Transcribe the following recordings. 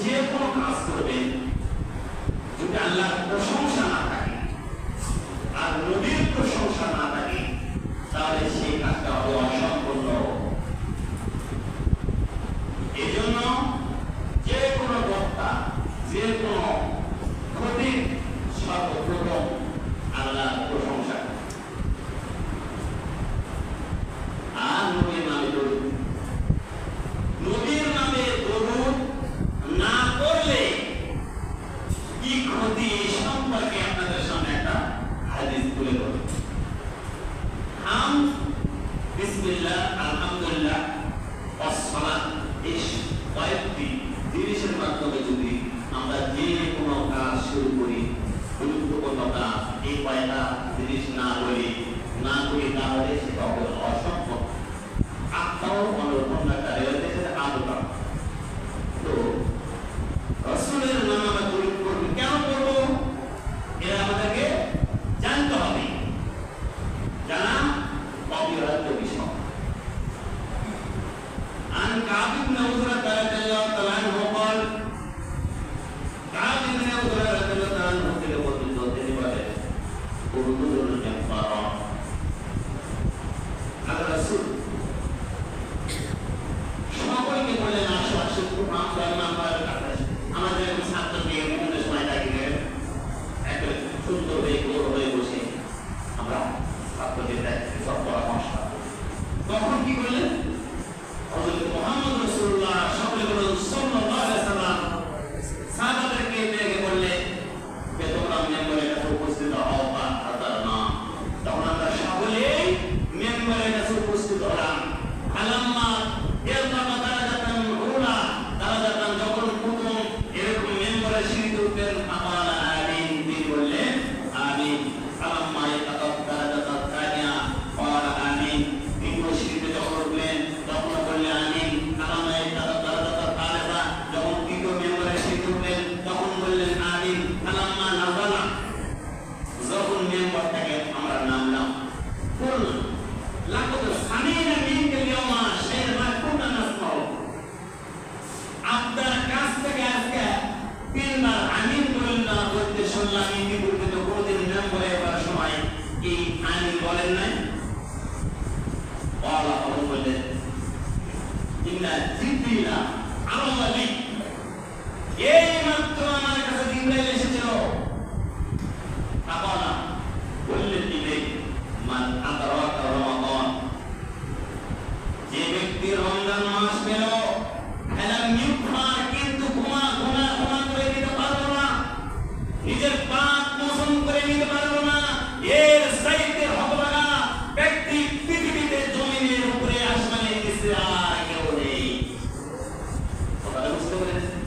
যে কোনো কাজ করবেন যদি আল্লাহর প্রশংসা না থাকে ক্ষতি সম্পর্কে আপনাদের সামনে একটা হাদিস তুলে ধরব। বিসমিল্লাহ, আলহামদুলিল্লাহ, ওয়াসসালাত, এই কয়েকটি জিনিসের মাধ্যমে যদি আমরা যে কোনো কাজ শুরু করি, গুরুত্বপূর্ণ কাজ, এই কয়টা জিনিস না করি তাহলে সেটা হবে অসম্ভব। আত্মাও অন্যকারী সেটা আদতা। তো রাসূলের নাম আমরা দরুদ পড়ব, কেন পড়ব? এটা আমাদেরকে জানতে হবে, জানা অপরিহার্য বিষয়। عن كعب بن عجرة رضي الله تعالى عنه قال كعب بن عجرة رضي الله تعالى عنه থেকে বর্ণিত তিনি বলেন উরদুল জাফারা আল্লাহ রাসূল সকলকে বলেন আসো আসো আমাদের ছাত্রকে বিভিন্ন সময় ডাকিলে একটা সুন্দর হয়ে গোল হয়ে বসে আমরা ছাত্রদের সব পরামর্শ। তখন কি করলেন? হযরত মুহাম্মদ রাসূলুল্লাহ সাল্লাল্লাহু আলাইহি সাল্লাম সাহাবাদেরকে ডেকে বললেন যে তোমরা মেম্বারের কাছে উপস্থিত হও বা হাজার না। তখন আমরা সকলেই মেম্বারের কাছে উপস্থিত হলাম। আলাম্মা ইরতাফা দারাজাতান উলা, দারাজাতান যখন প্রথম এরকম মেম্বারের সিঁড়িতে উঠলেন, আমালা আমিন, তিনি বললেন আমিন। আলাম্মা ইরতাফা দারাজাতান তানিয়া ওয়ালা আমিন, দ্বিতীয় সিঁড়িতে যখন উঠলেন তখন বললেন আমিন। আলাম্মা ইরতাফা দারাজাতান তালিসা, যখন তৃতীয় মেম্বারের সিঁড়িতে উঠলেন তখন বললেন আমিন। আলাম্মা নাযালা, যখন মেম্বারটাকে আমরা নামলাম, বললাম লাকাদ সামি'না মিনকাল ইয়াওমা শাইআন মা কুননা নাসমাউ, আপনার কাছ থেকে আজকে তিনবার আমিন বলেন না বলতে শুনলাম। ইতিপূর্বে তো কোনদিন মেম্বারে এবার সময় এই আমিন বলেন নাই। আল্লাহ বললেন ইন্না জিবরিলা আলাল্লাহি, এই মাত্র আমার কাছে জিবরাইল এসেছিল। আবালা বললেন তিনি মান আদরাকা রমাদান, যে ব্যক্তি রমজান মাস পেল এলাম ইউফার, কিন্তু গুনাহ করে নিতে পারলো না, নিজের পাপ মোচন করে নিতে পারলো না, এর চাইতে হতভাগা ব্যক্তি পৃথিবীতে জমিনের উপরে আসমানের নিচে আর কেউ নেই। কথাটা বুঝতে পেরেছেন?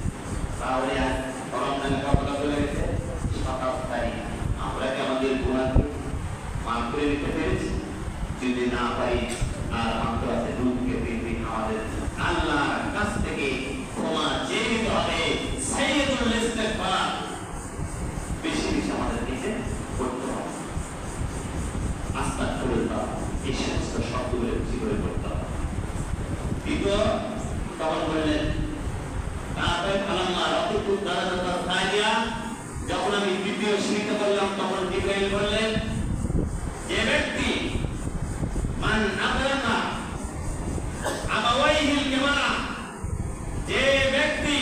তাহলে আজ রমজানের কতটা চলে গেছে? 27 তারিখ। আমরা কি আমাদের গুনাহকে মাফ করে নিতে পেরেছি? যদি না পারি আর মাত্র আছে দুধকে পৃথিবী আমাদের আল্লাহর কাছ থেকে ক্ষমা চেয়ে নিতে হবে। সাইয়্যিদুল ইস্তিগফার বেশি বেশি আমাদের নিজে করতে হবে। আস্তাগফিরুল্লাহ, এই সমস্ত শব্দগুলো বেশি করে করতে হবে। দ্বিতীয় তখন বললেন তারপরে আলাম্মা রাকিবু দারাজাতাত তানিয়া, যখন আমি দ্বিতীয় সিঁড়িতে বললাম তখন জিবরাইল বললেন যে ব্যক্তি মান আদরাকা আবাওয়াইহিল কিবারা, যে ব্যক্তি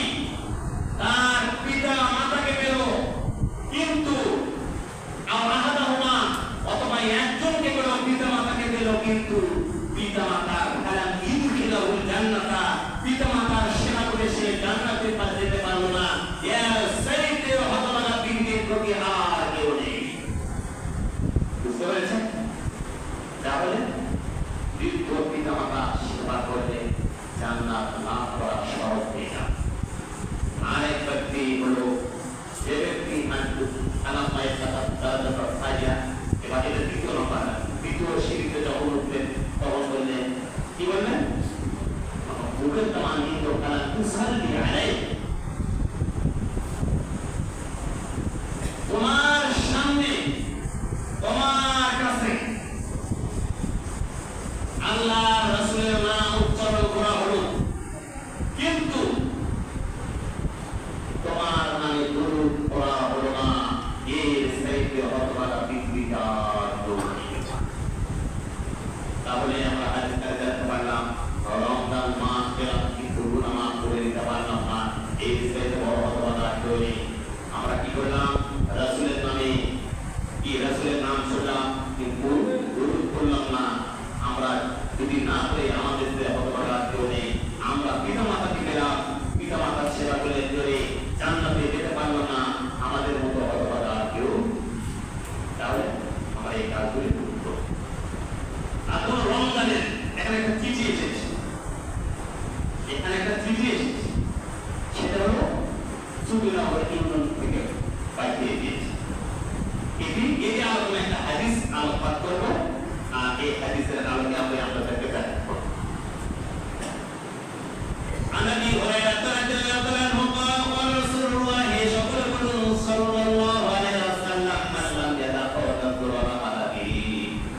তার পিতা মাতাকে পেল কিন্তু আওরাহাদাহুমা, অথবা একজনকে পেল পিতা মাতাকে পেল কিন্তু পিতা মাতার কালাম ইদখিলাহুল জান্নাতা, পিতা মাতার সেবা করে সে জান্নাতে যেতে পারলো না, এর চাইতে হতভাগা পৃথিবীর প্রতি আর কেউ নেই। বুঝতে পেরেছেন? তাহলে বৃদ্ধ পিতা মাতা সেবা করলে জান্নাত লাভ করা সহজ হয়ে যাবে। আরেক ব্যক্তি হলো যে ব্যক্তি আলাম্মা ইরতাফা দারাজাতান তানিয়া, এবার এটা দ্বিতীয় নম্বর। দ্বিতীয় সিঁড়িতে যখন উঠলেন তখন বললেন, কি বললেন? বুকের তামানি তো কালা তুসাল্লি আলাইহি, তোমার সামনে তোমার কাছে আল্লাহ রাসূলের নাম উচ্চারণ করা হলো, কিন্তু তোমার নামে দরুদ পড়া হলো না, এর চাইতে হতভাগা পৃথিবীটা তাহলে আমরা হাদিস জানতে পারলাম রমজান মাস পেলাম কিন্তু গুনাহ মাফ করে দিতে পারে আলোকপাত করবো এই হাদিসের আলোকে আমরা আপনাদেরকে ব্যাখ্যা করব। আনাবি হুরায়রা রাদিয়াল্লাহু আনহু قال رسول الله صلى الله عليه وسلم من لم يدع قول الزور وعمله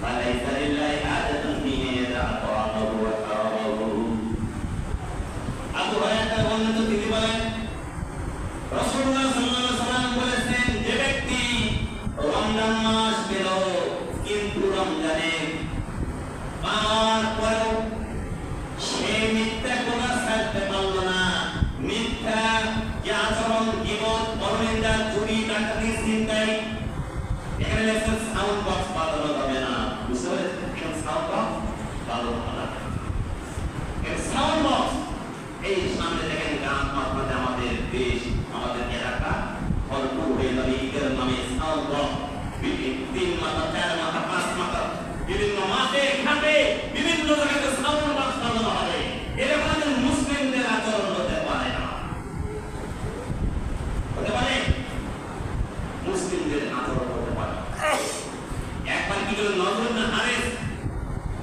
فليس لله حاجة في أن يدع طعامه وشرابه। আবু হুরায়রা বর্ণিত তিনি বলেন রাসূলুল্লাহ সাল্লাল্লাহু আলাইহি ওয়াসাল্লাম বলেছেন, যে ব্যক্তি রমজান মাস পেল কিন্তু রমজানে পাওয়ার পরেও সে মিথ্যা কথা ছাড়তে পারল না, মিথ্যা যে আচরণ, গীবত, পরনিন্দা, চুরি, ডাকাতি, ছিনতাই, এখানে লেখা সাউন্ড বক্স বাজানো যাবে না, বুঝতে পেরেছেন? সাউন্ড বক্স বাজানো যাবে না। এই সাউন্ড বক্স এই সামনে দেখেন গান মাধ্যমে আমাদের দেশ, আমাদের এলাকা ভরপুর হয়ে যাবে ঈদের নামে সাউন্ড বক্স, তিন মাথা, চার মাথা, পাঁচ মাথা, বিভিন্ন মাঠে ঘাটে বিভিন্ন জায়গাতে সাউন্ড বক্স বাজানো হবে। এরকম একজন মুসলিমদের আচরণ হতে পারে না, হতে পারে? মুসলিমদের আচরণ হতে পারে। একবার কি করে নজর না হারেস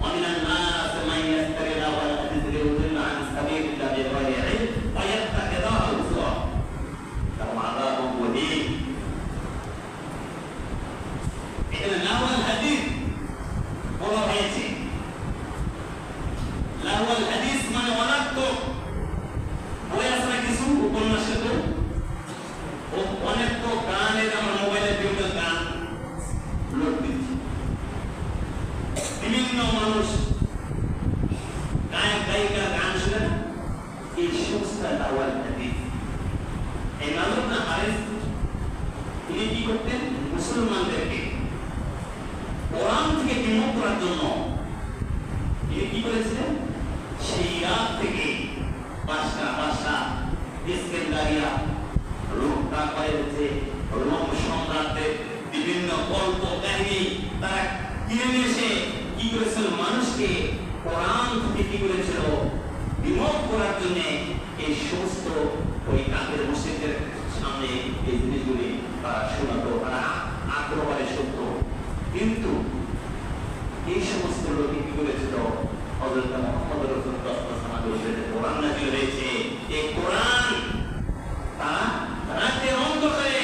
অমিনান নাস মান ইয়াস্তারি লাওয়াল হাদিস লিউদিল্লা আন সাবিলিল্লাহ বিগাইরি ইলম ওয়া ইয়াত্তাখিযুহা হুজুরা কামা আযাবুন মুহিন। এখানে লাওয়াল হাদিস বলা হয়েছে। লাওয়াল হাদিস মানে অনার্থক বই আছে না কিছু উপন্যাসে, তো অনেক তো গানের আমার মোবাইলে বিভিন্ন গান লোড দিচ্ছে, বিভিন্ন মানুষ গায়ক গায়িকা গান শুনে, এই সমস্ত লাওয়াল হাদিস। এই নাজর না হারিস তিনি কি করতেন? মুসলমানদেরকে কোরআন থেকে বিমুখ করার জন্য তিনি কি করেছিলেন? সেই রাত থেকে বাদশা ইস্কেন্দারিয়া, রোমটা করেছে, রোম সম্রাটদের বিভিন্ন গল্প কাহিনী তারা কিনে নিয়ে এসে কি করেছিল? মানুষকে কোরআন থেকে কি করেছিল? বিমুখ করার জন্য এই সমস্ত ওই কাফের মুশরিকদের সামনে এই জিনিসগুলি তারা শোনাতো, তারা আগ্রহে শুনতো। কিন্তু এই সমস্ত লোক কি করেছিল? হযরত মুহাম্মদ রাসূলুল্লাহ সাল্লাল্লাহু আলাইহি ওয়াসাল্লামের কোরআন নাযিল হয়েছে, এই কোরআন তারা রাতের অন্ধকারে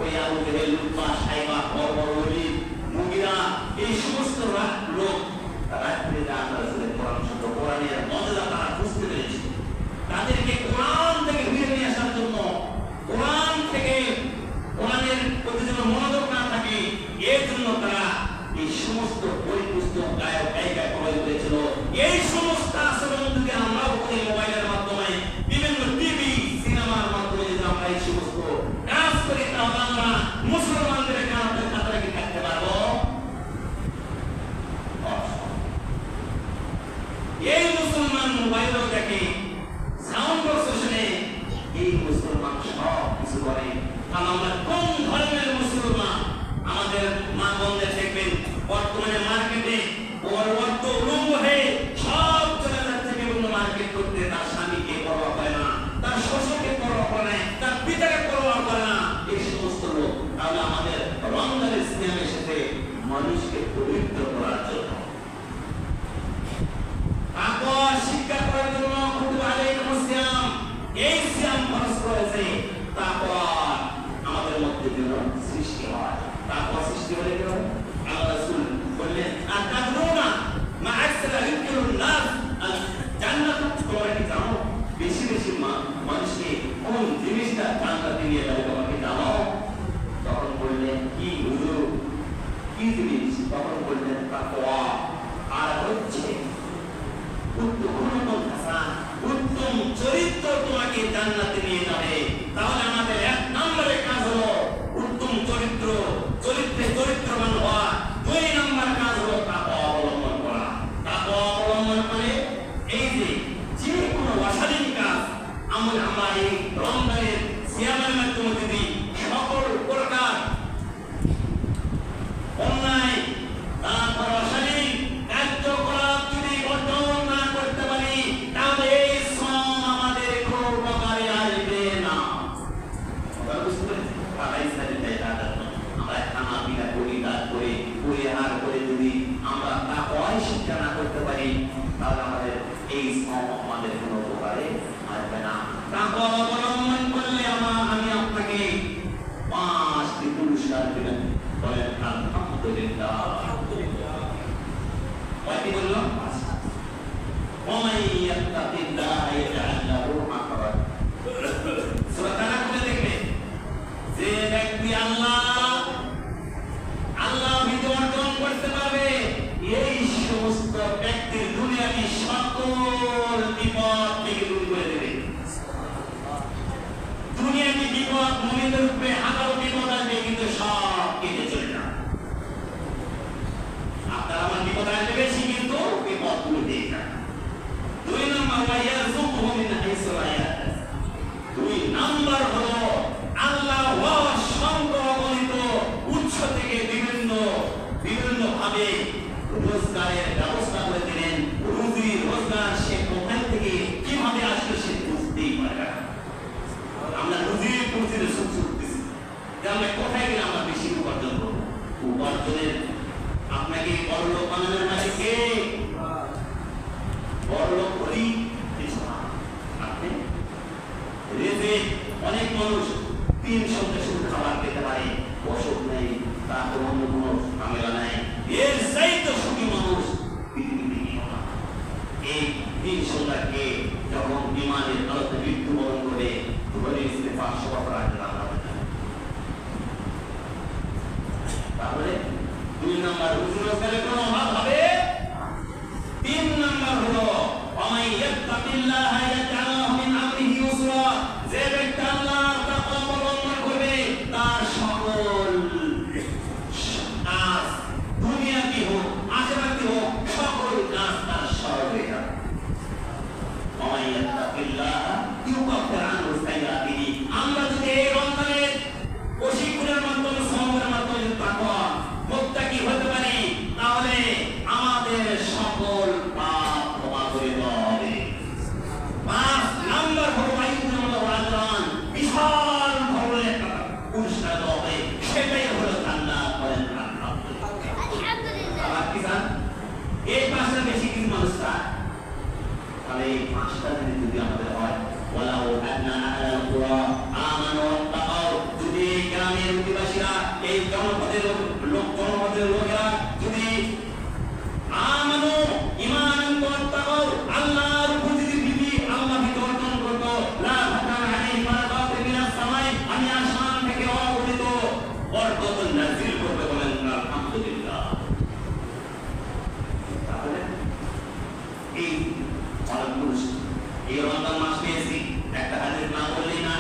ওই আবু জেহেল, উতবা, সাইবা, ওলীদ, মুগীরা, এই সমস্ত লোক রাত্রে রাসূলের কোরআন শুনতো। কোরআনের মর্যাদা তারা বুঝতে পেরেছে। তাদেরকে কোরআন থেকে ফিরে নিয়ে আসার জন্য, কোরআন থেকে কোরআনের প্রতি যেন মনোযোগ না থাকে, এর জন্য তারা এই সমস্ত বই পুস্তক, গায়ক গায়িকা ক্রয় করেছিল। এই সমস্ত আচরণ যদি আমরাও করি মোবাইলের মাধ্যমে, বিভিন্ন টিভি সিনেমার মাধ্যমে যদি আমরা এই সমস্ত কাজ করি, তাহলে আমরা মুসলমানদের কারণে কাতারে কি থাকতে পারবো? এই মুসলমান মোবাইলও দেখে, সাউন্ড বক্স শুনে, এই মুসলমান সব কিছু করে। কারণ আমরা কোন ধর্মের মুসলমান? আমাদের মা বোনদের দেখবেন বর্তমানে মার্কেটে অর্থ উলঙ্গ হয়ে সব চলে যাচ্ছে বিভিন্ন মার্কেট করতে। তার স্বামীকে পরোয়া করে না, তার শ্বশুরকে পরোয়া করে না, তার পিতাকে পরোয়া করে না, এই সমস্ত লোক। তাহলে আমাদের রমজানের সিয়াম এসেছে মানুষকে পবিত্র করার জন্য, তাকওয়া শিক্ষা করার জন্য। কুতিবা আলাইকুমুস সিয়াম, এই সিয়াম ফরজ করেছে তাকওয়া আমাদের মধ্যে যেন সৃষ্টি হয়। তাকওয়া সৃষ্টি হলে কি হবে? আল্লাহ রাসূল বললেন, আতাদরুনা মা আকসারা ইউকিরুন নাস আল জান্নাত। তোমরা কি জানো বেশি বেশি মানুষকে কোন জিনিসটা জান্নাতে নিয়ে যাবে? তোমরা কি জানো? তখন বললেন, কি হুজুর, কি জিনিস? তখন বললেন, তাকওয়া। আর হচ্ছে উত্তম চরিত্র তোমাকে জান্নাতে নিয়ে যাবে। তাহলে আমাদের এক নম্বরে কাজ হলো উত্তম চরিত্র, চরিত্রে চরিত্রবান হওয়া। দুই নম্বর পুরস্কার দিবেন। বলেন আলহামদুলিল্লাহ। কয়টি বলল? ওয়ামান ইয়াত্তাকিল্লাহ ইয়াজআল লাহু মাখরাজ। সূরা তালাক খুলে দেখবে, যে ব্যক্তি আল্লাহ ভীতি অর্জন করতে পারবে, এই সমস্ত ব্যক্তির দুনিয়াবি সকল বিপদ থেকে দূর করে দেবে। দুনিয়াবি বিপদ মুমিনের উপরে হাজারো বিপদ আসবে, কিন্তু সব কেটে চলে যাবে। আপনার আমার বিপদ আসবে বেশি, কিন্তু বিপদ দূরে যায়। 2 নম্বর ওয়ায়ারযুকুহু মিন হাইসু লা ইয়াহতাসিব। 2 নম্বর হলো আল্লাহ অসংখ্য উৎস থেকে বিভিন্ন ভাবে রোজগারের ব্যবস্থা করে দিলেন। রুজি রোজগার সে কোথায় থেকে কিভাবে আসলে সে বুঝতেই পারে না। আমরা রুজির পুঁজির সুখ করতেছি যে আমরা কোথায় গেলে আমরা বেশি উপার্জন করবো। উপার্জনের আপনাকে বড়লোক বানানোর মানে কে? বড়লোক হলি আপনি রেজে অনেক মানুষ 3 সপ্তাহ শুধু খাবার খেতে পারে, অসুখ নেই, তারপর অন্য কোনো ঝামেলা নেই। এর চাইতে সুখী মানুষ পৃথিবীতে কেউ না। এই 3 সপ্তাহকে যখন বিমানের আলোতে মৃত্যুবরণ করে ধরে ইস্তেফা সভা রাখতে তাহলে 2 নম্বর রোজগারের কোনো অভাব হবে। 3 নম্বর হলো ওয়ামান ইয়াত্তাকিল্লাহ ইয়াজআল লাহু মিন আমরিহি ইউসরা। যে ব্যক্তি আল্লাহর তাকওয়া অবলম্বন করবে, তার সকল কাজ দুনিয়াবি হোক আখিরাতি হোক সকল কাজ তার সহজ হয়ে যাবে। ওয়ামান ইয়াত্তাকিল্লাহ ইউকাফির আনহু সাইয়্যাতিহি। আমরা যদি এই রমজানের প্রশিক্ষণের মাধ্যমে সময়ের মাধ্যমে তাকওয়া মুত্তাকি হতে পারি, তাহলে আমাদের সকল পাপ ক্ষমা করে দেওয়া হবে। 5 নম্বর হলো আইয়ুল্লাহু আজরান। বিশাল বড় একটা পুরস্কার দেওয়া হবে, সেটাই হলো জান্নাত। বলেন আলহামদুলিল্লাহ। আবার কি জান এই 5টা বেশি কিছু মানুষ চায়, তাহলে এই 5টা যদি আমাদের হয়, ওয়ালাউ আন্না আহলাল কুরা আমানু ওয়াত্তাকাউ। যদি গ্রামের অধিবাসীরা, এই জনপদের লোকেরা যদি আমানু ঈমান ওয়াত্তাকাউ আল্লাহর উপর যদি আল্লাহ ভীতি অর্জন করতো, লা ফাতানা আলাইহিম বারাকাতুম মিনাস সামাই, আমি আসমান থেকে অগণিত বরকত নাযিল করবে। বলেন আলহামদুলিল্লাহ। তাহলে এই এই রমজান মাস পেয়েছি, একটা হাদিস না বললেই না।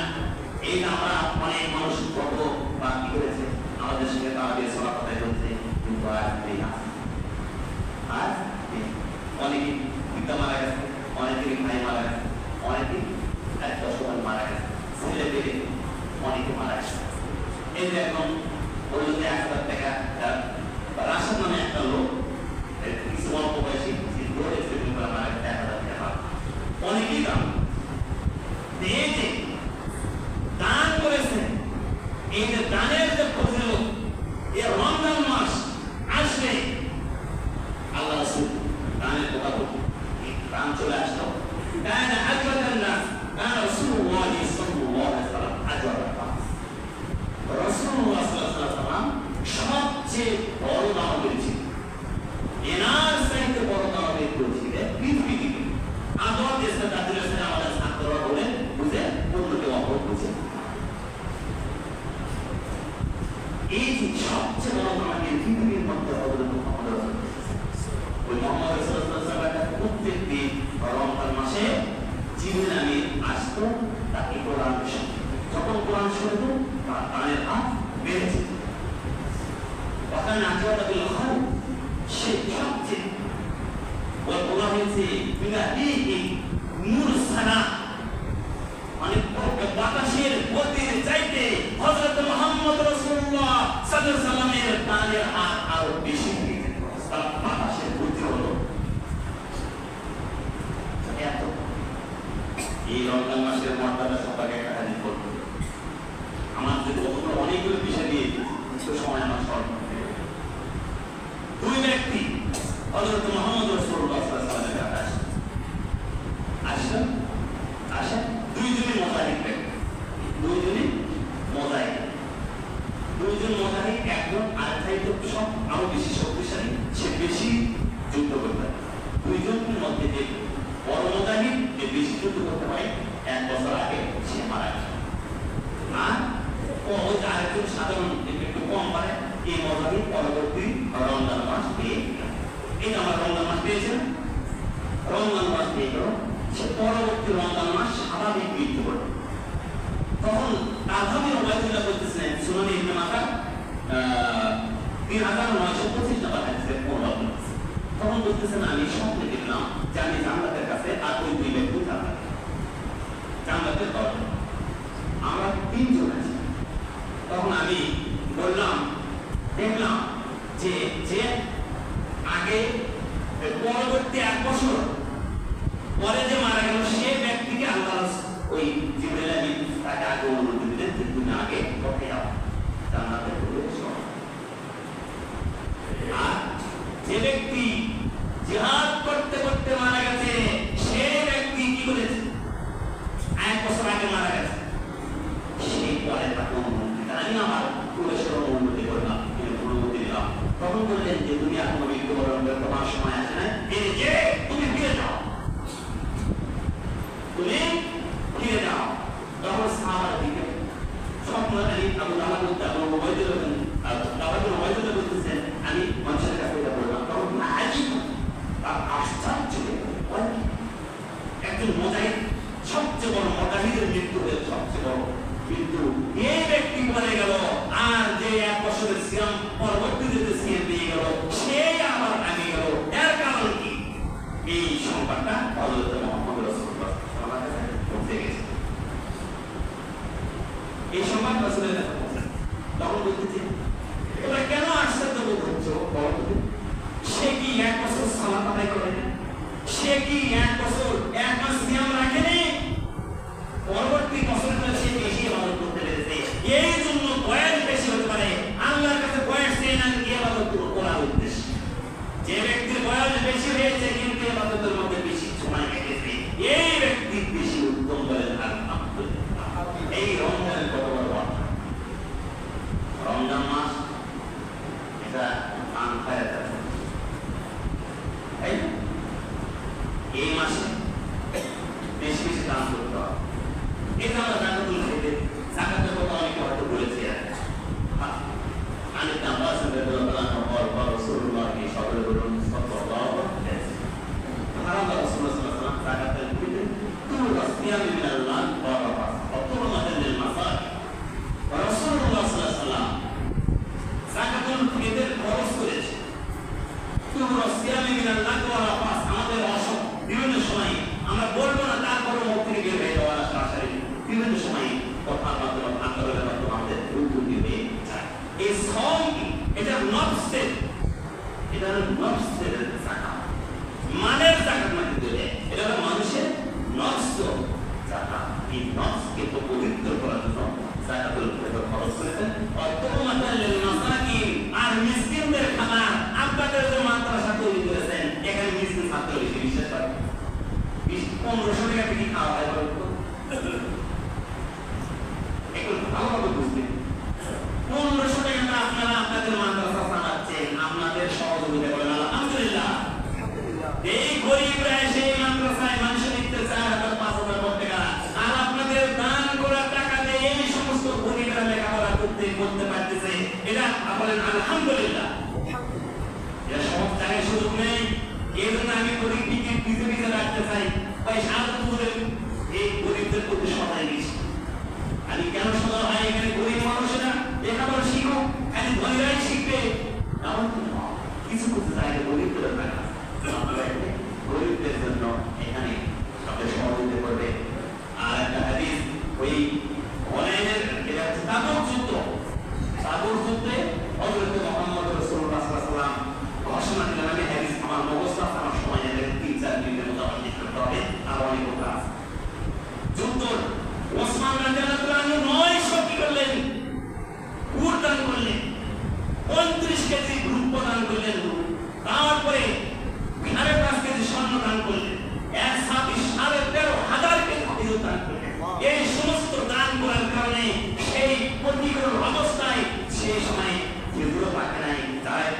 এই যে আমরা অনেক মানুষ কত বা কি করেছে, আমাদের সঙ্গে তারাবির সালাত আদায় করছে, কিন্তু আর নেই না। আর অনেকে পিতা মারা গেছে, অনেকেরই ভাই মারা গেছে, অনেকে একটা সময় মারা গেছে, ছেলে পেলে অনেকে মারা গেছে। এই যে এখন বলল যে 1000 টাকা রাশেদ নামে একটা লোক, কিছু অল্প বয়সী মারা গেছে, 1000 টাকা অনেকেই দাম। এই যে দান করেছে, এই যে দানের যে ফজিলত, এই রমজান মাস আসলে আল্লাহ রাসূল দানের কথা বলতেন, দান চলে আসলো। কানা আজওয়াদান নাস, কানা রাসূলুল্লাহ সাল্লাল্লাহু আলাইহি ওয়াসাল্লাম আজওয়াদান নাস। রাসূলুল্লাহ সাল্লাল্লাহু আলাইহি ওয়াসাল্লাম সবচেয়ে বড় দানবীর ছিলেন। এনার চাইতে বড় দানবীর ছিলেন পৃথিবীতে। আদর দেশে তাদের সাথে আমাদের ছাত্ররা বলে বুঝে অন্যকে অপর বুঝে। এই যে সবচেয়ে বড় দানবীর পৃথিবীর মধ্যে হযরত মুহাম্মদ রাসূলুল্লাহ, ওই মুহাম্মদ রাসূলুল্লাহ প্রত্যেক দিন রমজান মাসে জিবরিল আমিন আসতো, তাকে কোরআন শোনাতো। যখন কোরআন শুনতো, তার কানের হাত বেড়ে যেত। তখন আজওয়াদা বিল খাউফ, সে সবচেয়ে বলা হয়েছে বিনাহিহি মুরসালা, মানে বাতাসের গতির চাইতে হযরত মুহাম্মদ রাসূলুল্লাহ সাল্লাল্লাহু আলাইহি ওয়াসাল্লামের কানের হাত আরো বেশি হয়ে যেত। তার বাতাসের গতি হলো এত। এই রমজান মাসের মর্যাদা সম্পর্কে একটা হাদিস বলবো। আমার যদি অনেকগুলো বিষয় দিয়ে দিচ্ছি, সময় আমার শর্ট। 2 ব্যক্তি হযরত মুহাম্মদ রাসূলুল্লাহ সাল্লাল্লাহু আলাইহি ওয়াসাল্লাম আসেন, 2 জনই মোজাহিদ ব্যক্তি, 2 জনই মোজাহিদ। 2 জন মোজাহিদ আরো বেশি শক্তিশালী, সে বেশি যুদ্ধ করতে পারে। দুইজনের মধ্যে যে বড় মুজাহিদ, যে বেশি যুদ্ধ করতে পারে, 1 বছর আগে সে মারা গেছে। আর ওই আরেকজন সাধারণ একটু কম পারে, এই মুজাহিদ পরবর্তী রমজান মাস পেয়ে গেল। এই যে আমার রমজান মাস পেয়েছেন, রমজান মাস পেয়ে গেল, সে পরবর্তী রমজান মাস স্বাভাবিক মৃত্যু করবে। তখন আজমি ওবায়দুল্লাহ বলতেছিলেন, সুনানে ইবনে মাজাহ 3925 নম্বর হাদিসের অনুবাদ করতেছে। তখন বলতেছেন, আমি স্বপ্নে দেখলাম যে আমি জান্নাতের কাছে আর ওই 2 ব্যক্তি জান্নাতের দরজা, আমরা 3 জন আছি। তখন আমি বললাম, দেখলাম যে আগে পরবর্তী 1 বছর পরে যে মারা গেল, সে ব্যক্তিকে আল্লাহ ওই জিবরাইল আমিন তাকে আগে অনুমতি দিলেন যে তুমি আগে পথে যাও, জান্নাতে প্রবেশ করো। আর যে ব্যক্তি জিহাদ করতে করতে মারা গেছে, সে ব্যক্তি কি করেছে, 1 বছর আগে মারা গেছে, সে পরে তাকে অনুমতি দিলেন, আমি আমার প্রবেশের অনুমতি করলাম, অনুমতি দিলাম। তখন বললেন যে তুমি এখন মৃত্যুবরণ করে তোমার সময় আসে না, যে তুমি ফিরে যাও, তুমি ফিরে যাও। তখন সাহাবারা দিকে স্বপ্ন আলী আবু দালাল ওবায়দুল্লাহ বলতেছেন, আমি মানুষের কাছে এটা বললাম। তখন আজিব, তার আশ্চর্য, একজন মুজাহিদ, সবচেয়ে বড় মুজাহিদের মৃত্যু হয়েছে, সবচেয়ে বড় মৃত্যু এই ব্যক্তি বলে গেল, আর যে 1 বছরের সিয়াম পরবর্তীতে যে সিয়াম পেয়ে গেল, সে আবার আগে গেল। এর কারণ কি? এই সংবাদটা হযরত মুহাম্মদ রাসূলুল্লাহ সাল্লাল্লাহু আলাইহি ওয়াসাল্লাম পৌঁছে গেছে। এই সংবাদ রাসূলের কাছে পৌঁছে, তখন বলতেছে, এটা কেন আশ্চর্য বোধ হচ্ছে? সে কি 1 বছর সালাত আদায় করে না? সে কি 1 বছর 1 মাস সিয়াম রাখেনি? পরবর্তী বছরগুলো সে বেশি ইবাদত করতে পেরেছে। এই জন্য বয়স বেশি হতে পারে, আল্লাহর কাছে বয়স চেয়ে না, ইবাদত করার উদ্দেশ্য। যে ব্যক্তির বয়স বেশি হয়েছে কিন্তু ইবাদতের মধ্যে বেশি সময় কেটেছে, এই ব্যক্তি বেশি উত্তম বলেন আলহামদুলিল্লাহ। এই রমজানের কত বড় কথা! রমজান মাস এটা আনফায়ার আছে, এই মাসে বেশি বেশি দান করতে হবে। এই যে আমরা জাকাতুল ফিতর, জাকাতের কথা অনেকে হয়তো বলেছি, আমি আব্বাস রাদিয়াল্লাহু আনহু রাসূলুল্লাহ সকলে বলুন সাল্লাল্লাহু আলাইহি ওয়াসাল্লাম, রাসূলুল্লাহ সাল্লাল্লাহু আলাইহি ওয়াসাল্লাম জাকাতুল ফিতর তুল আসিয়াম মিনাল্লাহ ওয়া রাফাস অতুরমাতাল লিল মাসাকিন। রাসূলুল্লাহ সাল্লাল্লাহু আলাইহি ওয়াসাল্লাম জাকাতুল ফিতর খরচ করেছে, তুল আসিয়াম মিনাল্লাহ ওয়া রাফাস, আমাদের অসুখ বিভিন্ন সময় আমরা বলবো না, তারপরে মুখ থেকে বের হয়ে যাওয়ার আশায় বিভিন্ন সময় কথার মাধ্যমে আন্দোলনের মাধ্যমে আমাদের উদ্যোগী হয়ে যায়। এই সম কি? এটা নফসের, এটা নফসের জাকাত, মানের জাকাত মানে দিলে এটা হলো মানুষের নফস জাকাত। এই নফসকে তো পবিত্র করার জন্য জাকাতুল ফিতর খরচ করেছেন। অতুরমাতাল লিল মাসাকিন, আর মিসকিনদের খাবার আপনাদের যে মাদ্রাসা তৈরি করেছেন, এখানে মিসকিন ছাত্র বেশি বিশ্বাস করে 1500 টাকা থেকে খাওয়া হয়, এখন ভালোভাবে বুঝবেন। 1500 টাকা আপনারা আপনাদের মাদ্রাসা চালাচ্ছেন, আপনাদের সহযোগিতা করেন, আলহামদুলিল্লাহ। এই গরিবরা সেই মাদ্রাসায় মানুষের নিতে 4,000-5,000 টাকা, আর আপনাদের দান করার টাকা দিয়ে এই সমস্ত গরিবরা লেখাপড়া করতে পারতেছে, এটা বলেন আলহামদুলিল্লাহ। এটা সব জায়গায় সুযোগ নেই, এই জন্য আমি গরিবকে পিছে পিছে রাখতে চাই। এই গরিবদের প্রতি সদাই বেশি। আমি কেন সদা হয়, এখানে গরিব মানুষেরা লেখাপড়া শিখো, খালি ধনীরাই শিখবে এমন কিছু কিছু জায়গায় গরিবদের টাকা, গরিবদের জন্য এখানে সবাই সহযোগিতা করবে। আর একটা হাদিস, ওই হুনাইনের এটা হচ্ছে তাবুক যুদ্ধ, তাবুক যুদ্ধে হযরত মুহাম্মদ রাসূলুল্লাহ সাল্লাল্লাহু আলাইহি ওয়াসাল্লাম ঘোষণা দিলেন, আমি হাদিস আমার মুখস্থ আমার সময় নেবে 3-4 মিনিটের মতো আমার লিখতে হবে, আর অনেক কথা আছে। যুদ্ধ ওসমান রাদিয়াল্লাহু আনহু 900 কি করলেন, উট দান করলেন, 35 কেজি রূপ দান করলেন, তারপরে 5.5 কেজি স্বর্ণ দান করলেন, 13,500 কেজি খেজুর দান করলেন। এই সমস্ত দান করার কারণে সেই প্রতিকূল অবস্থায় সেই সময় খেজুরও পাকে নাই, তারাই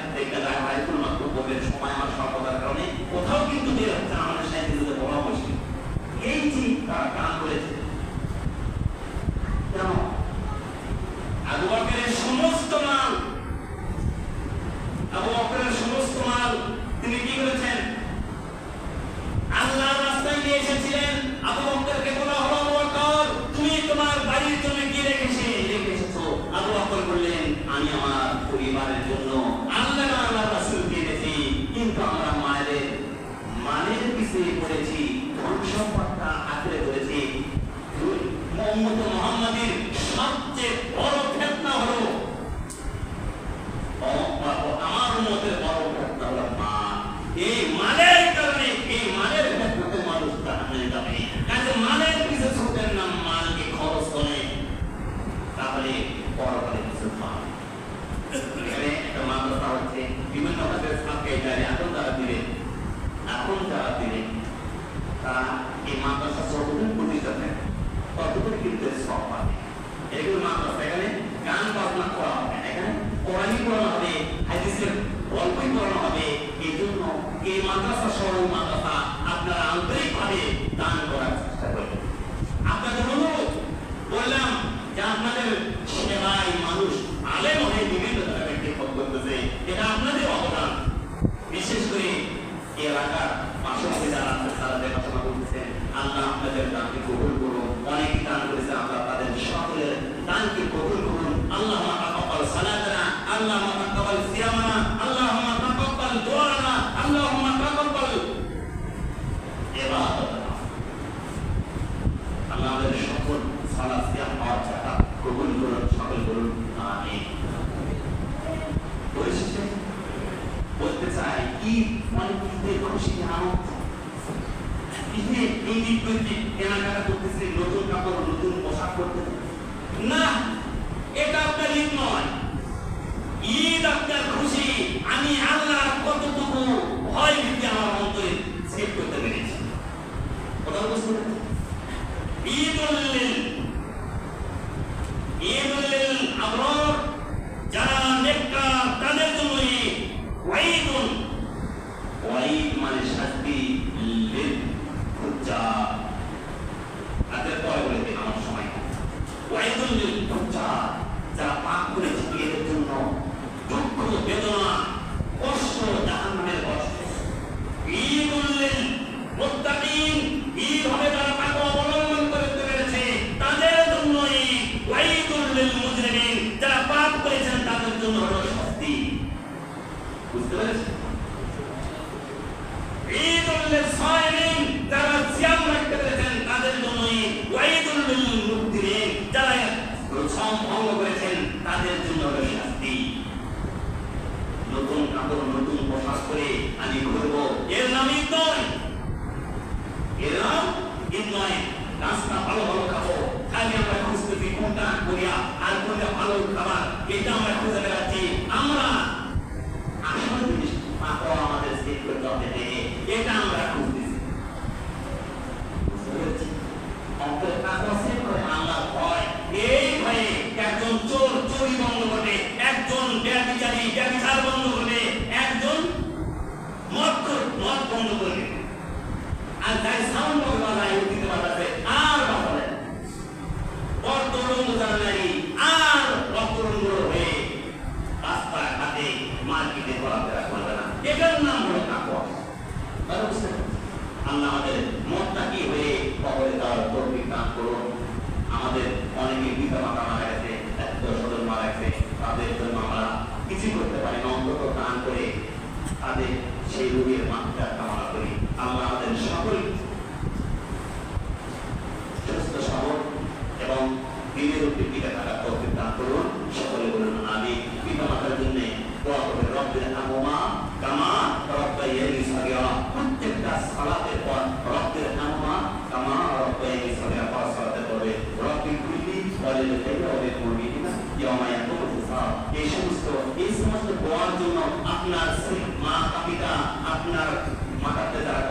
মাদ্রাসা সহ মাদ্রাসা আপনারা আন্তরিকভাবে দান করার চেষ্টা করবেন। আপনাদের অনুরোধ বললাম যে আপনাদের সেবায় মানুষ আলেম হয়ে বিভিন্ন ধরনের বিক্ষোভ করতেছে, এটা আপনাদের অবদান। বিশেষ করে এই এলাকার পাশাপাশি যারা আছে তারা দেখাশোনা করতেছেন, আল্লাহ আপনাদের দানকে কবুল করুন। অনেকে দান করেছে, আল্লাহ তাদের সকলের দানকে কবুল করুন। আল্লাহুম্মা তাকাব্বাল সালাতানা, আল্লাহুম্মা তাকাব্বাল সিয়ামানা, আল্লাহুম্মা তাকাব্বাল দুআনা, আল্লাহুম্মা তাকাব্বাল ইবাদাতানা। আল্লাহ আমাদের সকল সালাত সিয়াম হজ যাকাত কবুল করুন, সকল করুন, আমিন। পরিশেষে বলতে চাই, ঈদ মানে ঈদের খুশি আনন্দ। ঈদে এই দিনগুলিতে কেনাকাটা করতেছে, নতুন কাপড় নতুন পোশাক করতেছে না, এটা আপনার ঈদ নয়। ঈদ আপনার খুশি। আমি আল্লাহর কতটুকু ভয় ভীতি আমার অন্তরে সেট করতে পেরেছি, কথা বুঝতে পেরেছি। ঈদুল আবরার যারা নেককার তাদের জন্য ঈদ। ওয়াইদুন, ওয়াইদ মানে শাস্তি, লিল ফুজ্জার। তাদের পরে বলে দিন আমার সময়। ওয়াইদুল লিল ফুজ্জার, যারা পাপ করেছে এদের জন্য দুঃখ, বেদনা, কষ্ট, জাহান্নামের কষ্ট। ঈদুল লিল মুত্তাকিন, ঈদ হবে যারা তাকওয়া অবলম্বন করতে পেরেছে তাদের জন্য ঈদ। ওয়াইদুল লিল মুজরিমিন, যারা পাপ করেছেন তাদের জন্য হলো শাস্তি। বুঝতে পেরেছেন? ঈদুল লিল সাইমিন, যারা সিয়াম রাখতে পেরেছেন তাদের জন্য ঈদ। ওয়াইদুল লিল মুফতিরিন, যারা রোজা ভঙ্গ করেছেন তাদের জন্য হলো শাস্তি। নতুন কাপড় নতুন পোশাক করে আমি ঘুরবো, এর নাম ঈদ নয়। এর নাম ঈদ নয়। রাস্তা ভালো ভালো খাবো, খালি আমরা খুঁজতেছি কোনটা করিয়া আর কোনটা ভালো খাবার, এটা আমরা খুঁজে বেড়াচ্ছি। আমরা আসল জিনিস মাত্র আমাদের সেট করতে হবে, এটা আমরা খুঁজতেছি। বুঝতে পেরেছি? অন্তরে তাকওয়া সেট করে আল্লাহ ভয়। এই ভয়ে একজন চোর চুরি বন্ধ করবে, একজন ব্যভিচারী ব্যভিচার বন্ধ করবে, একজন মদখোর মদ বন্ধ করবে, আর যাই সাউন্ড বাজায় দিতে পারবে আর বাজাবে অর্থরঙ্গ যারা নারী আর অর্থরঙ্গ হয়ে রাস্তাঘাটে মার্কেটে ঘোরাফেরা করবে না। এটার নাম হলো তাকওয়া। আল্লাহ আমাদের মুত্তাকি হয়ে কবরে যাওয়ার তৌফিক দান করুন। আমাদের অনেকে পিতা মাতা মারা গেছে, আত্মীয়-স্বজন মারা গেছে, তাদের জন্য আমরা কিছু করতে পারি না, অন্তত দান করে তাদের সেই রোগের মাত্রা কামনা করি। আল্লাহ আমাদের সকল সুস্থ সবল এবং দিনের উপরে টিকে থাকার তৌফিক দান করুন। সকলে বলুন আমিন। পিতা মাতার জন্য দোয়া করবেন, রব্বির হামহুমা কামা রাব্বায়ানি সাগীরা। প্রত্যেকটা সালাতের পর রব্বির হামহুমা কামা রাব্বায়ানি সাগীরা পড়া সালাতে পড়বে রব্বির কুল্লি ওয়ালিদাইয়া ওয়া লিল মুমিনিনা ইয়াওমা ইয়াকুমুল হিসাব। এই সমস্ত দোয়ার জন্য আপনার মা পিতা, আপনার মাতাতে যারা